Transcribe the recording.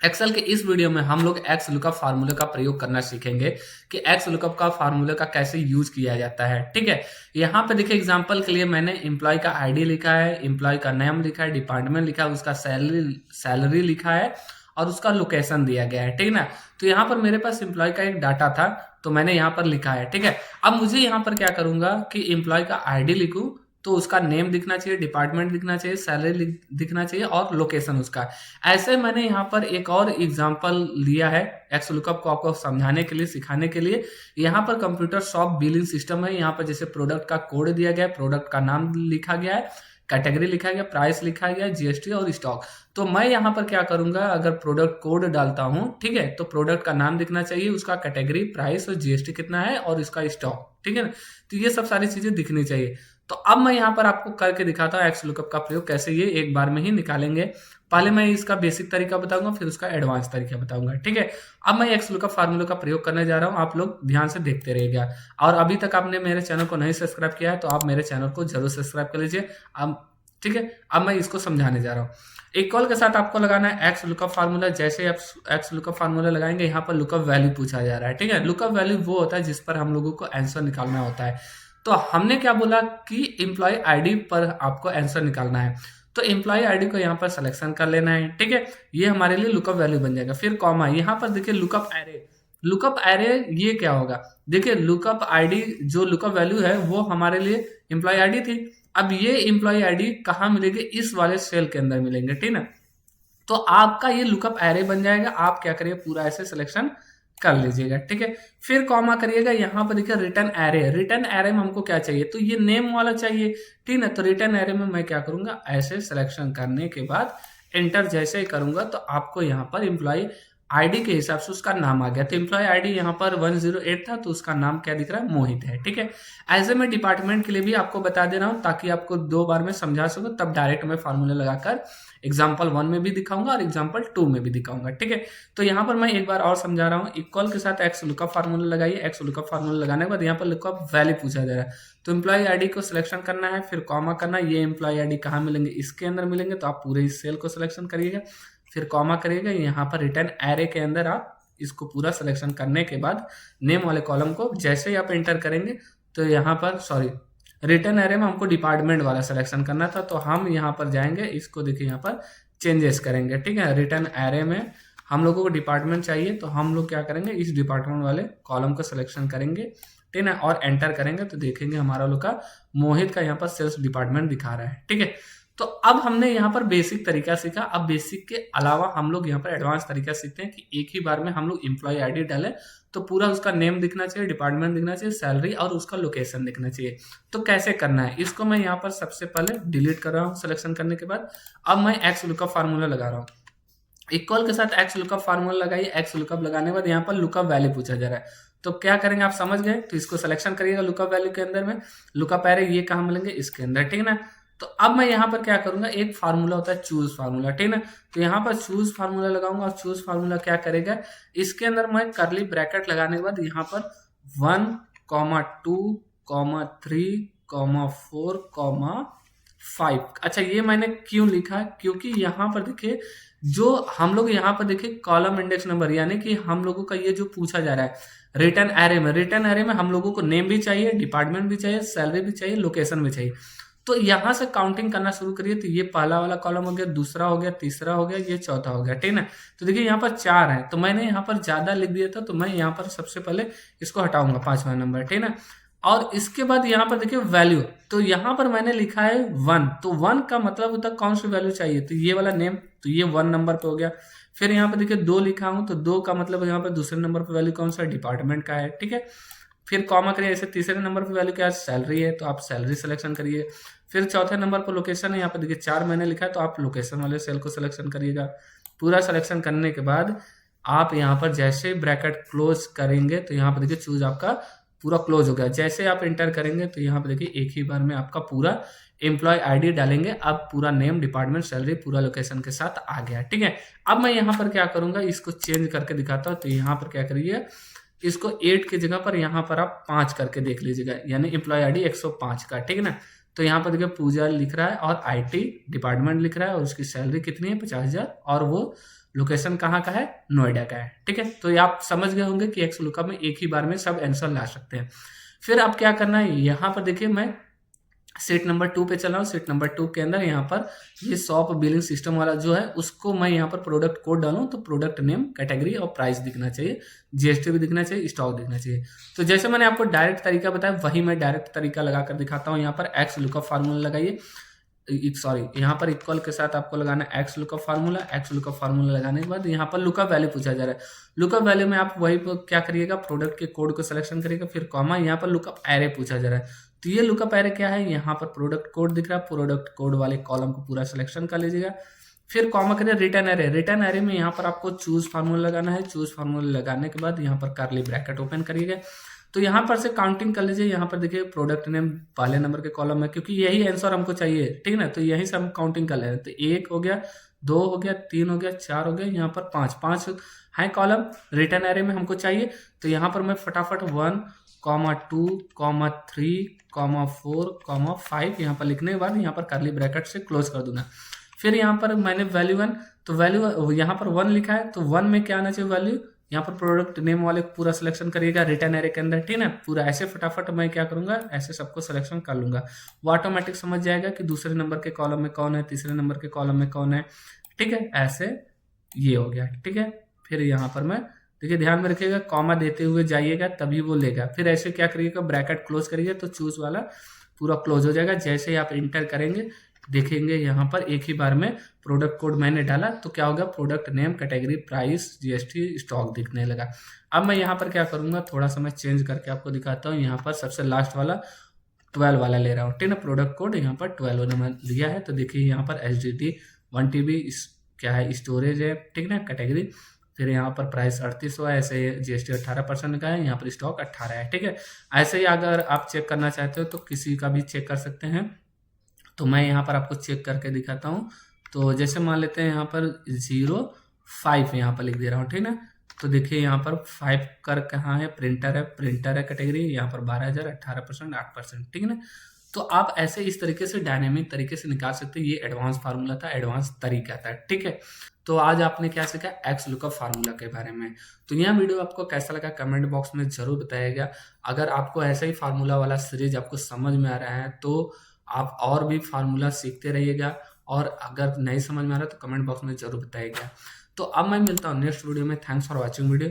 Excel के इस video में हम लोग एक्स लुकअप फार्मूले का प्रयोग करना सीखेंगे कि एक्स लुकअप का फार्मूले का कैसे यूज किया जाता है। ठीक है, यहाँ पे देखिए एग्जांपल के लिए मैंने एम्प्लॉय का आईडी लिखा है, एम्प्लॉय का नेम लिखा है, डिपार्टमेंट लिखा है, उसका सैलरी लिखा है और उसका लोकेशन दिया गया है। ठीक है ना, तो यहाँ पर मेरे पास एम्प्लॉय का एक डाटा था तो मैंने यहाँ पर लिखा है। ठीक है, अब मुझे यहाँ पर क्या करूंगा कि एम्प्लॉय का आईडी लिखूं तो उसका नेम दिखना चाहिए, डिपार्टमेंट दिखना चाहिए, सैलरी दिखना चाहिए और लोकेशन उसका। ऐसे मैंने यहाँ पर एक और एग्जांपल लिया है एक्स लुकअप को आपको समझाने के लिए, सिखाने के लिए। यहाँ पर कंप्यूटर शॉप बिलिंग सिस्टम है, यहाँ पर जैसे प्रोडक्ट का कोड दिया गया है, प्रोडक्ट का नाम लिखा गया है, कैटेगरी लिखा गया, प्राइस लिखा गया, जीएसटी और स्टॉक। तो मैं यहाँ पर क्या करूंगा, अगर प्रोडक्ट कोड डालता हूँ, ठीक है, तो प्रोडक्ट का नाम दिखना चाहिए, उसका कैटेगरी, प्राइस और जीएसटी कितना है और इसका स्टॉक। ठीक है ना, तो ये सब सारी चीजें दिखनी चाहिए। तो अब मैं यहाँ पर आपको करके दिखाता हूँ एक्स लुकअप का प्रयोग कैसे ये एक बार में ही निकालेंगे। पहले मैं इसका बेसिक तरीका बताऊंगा, फिर उसका एडवांस तरीका बताऊंगा। ठीक है, अब मैं एक्स लुकअप फार्मूले का प्रयोग करने जा रहा हूँ, आप लोग ध्यान से देखते रहिएगा। और अभी तक आपने मेरे चैनल को नहीं सब्सक्राइब किया है तो आप मेरे चैनल को जरूर सब्सक्राइब कर लीजिए। अब ठीक है, अब मैं इसको समझाने जा रहा हूँ। इक्वल के साथ आपको लगाना है एक्स लुकअप फार्मूला। जैसे आप एक्स लुकअप फार्मूला लगाएंगे, यहाँ पर लुकअप वैल्यू पूछा जा रहा है। ठीक है, लुकअप वैल्यू वो होता है जिस पर हम लोगों को आंसर निकालना होता है। तो हमने क्या बोला कि एम्प्लॉय आईडी पर आपको आंसर निकालना है, तो एम्प्लॉय आईडी को यहाँ पर सिलेक्शन कर लेना है। ठीक है, ये हमारे लिए लुकअप वैल्यू बन जाएगा। फिर कॉमा, यहाँ पर देखिए लुकअप एरे। लुकअप एरे ये क्या होगा, देखिए लुकअप आईडी जो लुकअप वैल्यू है वो हमारे लिए एम्प्लॉय आईडी थी। अब ये एम्प्लॉय आईडी कहाँ मिलेंगे, इस वाले सेल के अंदर मिलेंगे। ठीक है, तो आपका ये लुकअप एरे बन जाएगा। आप क्या करिए, पूरा ऐसे सिलेक्शन कर लीजिएगा। ठीक है, फिर कॉमा करिएगा, यहाँ पर देखिए रिटर्न एरे। रिटर्न एरे में हमको क्या चाहिए, तो ये नेम वाला चाहिए। ठीक है, तो रिटर्न एरे में मैं क्या करूंगा, ऐसे सिलेक्शन करने के बाद एंटर जैसे ही करूंगा तो आपको यहाँ पर एम्प्लॉय आईडी के हिसाब से उसका नाम आ गया। तो एम्प्लॉय आईडी यहाँ पर 108 था तो उसका नाम क्या दिख रहा है, मोहित है। ठीक है, ऐसे मैं डिपार्टमेंट के लिए भी आपको बता दे रहा हूँ ताकि आपको 2 बार में समझा सकूं, तब डायरेक्ट मैं फार्मूला लगाकर एग्जाम्पल 1 में भी दिखाऊंगा और एग्जाम्पल 2 में भी दिखाऊंगा। ठीक है, तो यहाँ पर मैं एक बार और समझा रहा हूँ। इक्वल के साथ एक्स लुकअप फार्मूला लगाइए। एक्स लुकअप फार्मूला लगाने के बाद यहाँ पर लुकअप वैल्यू पूछा जा रहा है, तो एम्प्लॉय आईडी को सिलेक्शन करना है, फिर कॉमा करना। ये एम्प्लॉय आईडी कहाँ मिलेंगे, इसके अंदर मिलेंगे, तो आप पूरे इस सेल को सिलेक्शन करिएगा, फिर कॉमा करिएगा। यहाँ पर रिटर्न एरे के अंदर आप इसको पूरा सिलेक्शन करने के बाद नेम वाले कॉलम को जैसे ही आप एंटर करेंगे तो यहाँ पर रिटर्न एरे में हमको डिपार्टमेंट वाला सिलेक्शन करना था, तो हम यहाँ पर जाएंगे, इसको देखिए यहाँ पर चेंजेस करेंगे। ठीक है, रिटर्न एरे में हम लोगों को डिपार्टमेंट चाहिए तो हम लोग क्या करेंगे, इस डिपार्टमेंट वाले कॉलम को सिलेक्शन करेंगे। ठीक है, और एंटर करेंगे तो देखेंगे हमारा लोग का मोहित का यहाँ पर सेल्स डिपार्टमेंट दिखा रहा है। ठीक है, तो अब हमने यहाँ पर बेसिक तरीका सीखा। अब बेसिक के अलावा हम लोग यहाँ पर एडवांस तरीका सीखते हैं कि एक ही बार में हम लोग एम्प्लॉय आईडी डालें तो पूरा उसका नेम दिखना चाहिए, डिपार्टमेंट दिखना चाहिए, सैलरी और उसका लोकेशन दिखना चाहिए। तो कैसे करना है, इसको मैं यहाँ पर सबसे पहले डिलीट कर रहा हूँ सिलेक्शन करने के बाद। अब मैं एक्स लुकअप फार्मूला लगा रहा हूँ। इक्वल के साथ एक्स लुकअप फार्मूला लगाइए। एक्स लुकअप लगाने के बाद यहाँ पर लुकअप वैल्यू पूछा जा रहा है, तो क्या करेंगे आप समझ गए, तो इसको सिलेक्शन करिएगा लुकअप वैल्यू के अंदर में। लुकअप एरे ये कहाँ मिलेंगे, इसके अंदर। ठीक है ना, तो अब मैं यहाँ पर क्या करूंगा, एक फार्मूला होता है चूज फार्मूला। ठीक है ना, तो यहाँ पर चूज फार्मूला लगाऊंगा और चूज फार्मूला क्या करेगा, इसके अंदर मैं करली ब्रैकेट लगाने के बाद यहाँ पर 1,2,3,4,5। अच्छा, ये मैंने क्यों लिखा, क्योंकि यहाँ पर देखिए जो हम लोग यहाँ पर देखिए कॉलम इंडेक्स नंबर, यानी कि हम लोगों का ये जो पूछा जा रहा है रिटर्न एरे में हम लोगों को नेम भी चाहिए, डिपार्टमेंट भी चाहिए, सैलरी भी चाहिए, लोकेशन भी चाहिए। तो यहां से काउंटिंग करना शुरू करिए, तो ये पहला वाला कॉलम हो गया, दूसरा हो गया, तीसरा हो गया, ये चौथा हो गया। ठीक है, तो देखिए यहाँ पर 4 है तो मैंने यहाँ पर ज्यादा लिख दिया था, तो मैं यहाँ पर सबसे पहले इसको हटाऊंगा 5वां नंबर। ठीक है, और इसके बाद यहाँ पर देखिए वैल्यू, तो यहाँ पर मैंने लिखा है 1, तो 1 का मतलब होता है कौन सी वैल्यू चाहिए, तो ये वाला नेम, तो ये 1 नंबर पे हो गया। फिर यहाँ पर देखिए 2 लिखा हूं, तो 2 का मतलब यहाँ पर दूसरे नंबर पर वैल्यू कौन सा, डिपार्टमेंट का है। ठीक है, फिर कॉमा करिए, ऐसे तीसरे नंबर पर वैल्यू क्या है, सैलरी है, तो आप सैलरी सिलेक्शन करिए। फिर चौथे नंबर पर लोकेशन है, यहाँ पर देखिए 4 मैंने लिखा है, तो आप लोकेशन वाले सेल को सिलेक्शन करिएगा। पूरा सिलेक्शन करने के बाद आप यहाँ पर जैसे ब्रैकेट क्लोज करेंगे तो यहाँ पर देखिए चूज आपका पूरा क्लोज हो गया। जैसे आप इंटर करेंगे तो यहाँ पर देखिए एक ही बार में आपका पूरा एम्प्लॉय आईडी डालेंगे, अब पूरा नेम, डिपार्टमेंट, सैलरी पूरा लोकेशन के साथ आ गया। ठीक है, अब मैं यहाँ पर क्या करूंगा, इसको चेंज करके दिखाता हूँ। तो यहाँ पर क्या करिए, इसको 8 की जगह पर यहाँ पर आप 5 करके देख लीजिएगा, यानी एम्प्लॉय आईडी 105 का। ठीक है ना, तो यहाँ पर देखिए पूजा लिख रहा है और आईटी डिपार्टमेंट लिख रहा है और उसकी सैलरी कितनी है, 50,000, और वो लोकेशन कहाँ का है, नोएडा का है। ठीक है, तो ये आप समझ गए होंगे कि एक्स लुकअप में एक ही बार में सब आंसर ला सकते हैं। फिर आप क्या करना है, यहाँ पर देखिए मैं सीट नंबर 2 पे चल रहा हूँ। सीट नंबर 2 के अंदर यहाँ पर ये शॉप बिलिंग सिस्टम वाला जो है उसको मैं यहाँ पर प्रोडक्ट कोड डालूं तो प्रोडक्ट नेम, कैटेगरी और प्राइस दिखना चाहिए, जीएसटी भी दिखना चाहिए, स्टॉक दिखना चाहिए। तो जैसे मैंने आपको डायरेक्ट तरीका बताया वही मैं डायरेक्ट तरीका लगाकर दिखाता हूँ। यहाँ पर एक्स लुकअप फार्मूला लगाइए, सॉरी यहाँ पर इक्वल के साथ आपको लगाना है x lookup formula. X lookup formula लगाने के बाद यहाँ पर लुकअप वैल्यू पूछा जा रहा है। लुकअप वैल्यू में आप वही क्या करिएगा, प्रोडक्ट के कोड को सिलेक्शन करिएगा, फिर कॉमा, यहाँ पर लुकअप एरे पूछा जा रहा है। तो ये लुकअप एरे क्या है, यहाँ पर प्रोडक्ट कोड दिख रहा है, प्रोडक्ट कोड वाले कॉलम को पूरा सिलेक्शन कर लीजिएगा, फिर कॉमा करिए रिटर्न एरे। रिटर्न एरे में यहाँ पर आपको चूज फार्मूला लगाना है। चूज फार्मूला लगाने के बाद यहाँ पर कर्ली ब्रैकेट ओपन करिएगा। तो यहाँ पर से काउंटिंग कर लीजिए। यहाँ पर देखिए प्रोडक्ट नेम पहले नंबर के कॉलम में, क्योंकि यही आंसर हमको चाहिए, ठीक है ना, तो यहीं से हम काउंटिंग कर ले रहे हैं। तो 1 हो गया, 2 हो गया, 3 हो गया, 4 हो गया, यहाँ पर 5 है कॉलम रिटर्न एरे में हमको चाहिए। तो यहाँ पर मैं फटाफट 1, 2, 3, 4, 5 यहाँ पर लिखने के बाद यहाँ पर कर्ली ब्रैकेट से क्लोज कर दूंगा। फिर यहाँ पर मैंने वैल्यू 1, तो वैल्यू यहाँ पर 1 लिखा है, तो 1 में क्या आना चाहिए वैल्यू, यहाँ पर प्रोडक्ट नेम वाले पूरा सिलेक्शन करिएगा रिटर्न एरे के अंदर, ठीक है, पूरा ऐसे फटाफट मैं क्या करूंगा, ऐसे सबको सिलेक्शन कर लूंगा। वो ऑटोमेटिक समझ जाएगा कि दूसरे नंबर के कॉलम में कौन है, तीसरे नंबर के कॉलम में कौन है। ठीक है, ऐसे ये हो गया। ठीक है, फिर यहाँ पर मैं देखिए ध्यान में रखिएगा, कॉमा देते हुए जाइएगा तभी वो लेगा। फिर ऐसे क्या करिएगा, ब्रैकेट क्लोज करिएगा तो चूज वाला पूरा क्लोज हो जाएगा। जैसे ही आप इंटर करेंगे देखेंगे यहाँ पर एक ही बार में प्रोडक्ट कोड मैंने डाला तो क्या होगा, product name, category, price, GST, stock दिखने लगा। अब मैं यहाँ पर क्या करूंगा, थोड़ा सा मैं चेंज करके आपको दिखाता हूँ। यहाँ पर सबसे लास्ट वाला 12 वाला ले रहा हूँ, ठीक है, प्रोडक्ट कोड यहाँ पर 12 ने लिया है। तो देखिए यहाँ पर HDD 1 TB क्या है, स्टोरेज है, ठीक है, कैटेगरी, फिर यहाँ पर प्राइस 3800 है, ऐसे जीएसटी 18% का है, यहाँ पर स्टॉक 18 है। ठीक है, ऐसे ही अगर आप चेक करना चाहते हो तो किसी का भी चेक कर सकते हैं। तो मैं यहाँ पर आपको चेक करके दिखाता हूँ। तो जैसे मान लेते हैं यहाँ पर 05 यहाँ पर लिख दे रहा हूँ, ठीक है। तो देखिए यहाँ पर 5 कर कहाँ है, प्रिंटर है कैटेगरी, यहाँ पर 12,000, 18%, 8%, ठीक है ना। तो आप ऐसे इस तरीके से डायनेमिक तरीके से निकाल सकते हैं। ये एडवांस फार्मूला था, एडवांस तरीका था, ठीक है। तो आज आपने क्या सीखा, एक्स लुकअप फार्मूला के बारे में। तो यह वीडियो आपको कैसा लगा कमेंट बॉक्स में जरूर बताइएगा। अगर आपको ऐसा ही फार्मूला वाला सीरीज आपको समझ में आ रहा है तो आप और भी फार्मूला सीखते रहिएगा, और अगर नहीं समझ में आ रहा तो कमेंट बॉक्स में जरूर बताइएगा। तो अब मैं मिलता हूँ नेक्स्ट वीडियो में। Thanks for watching video.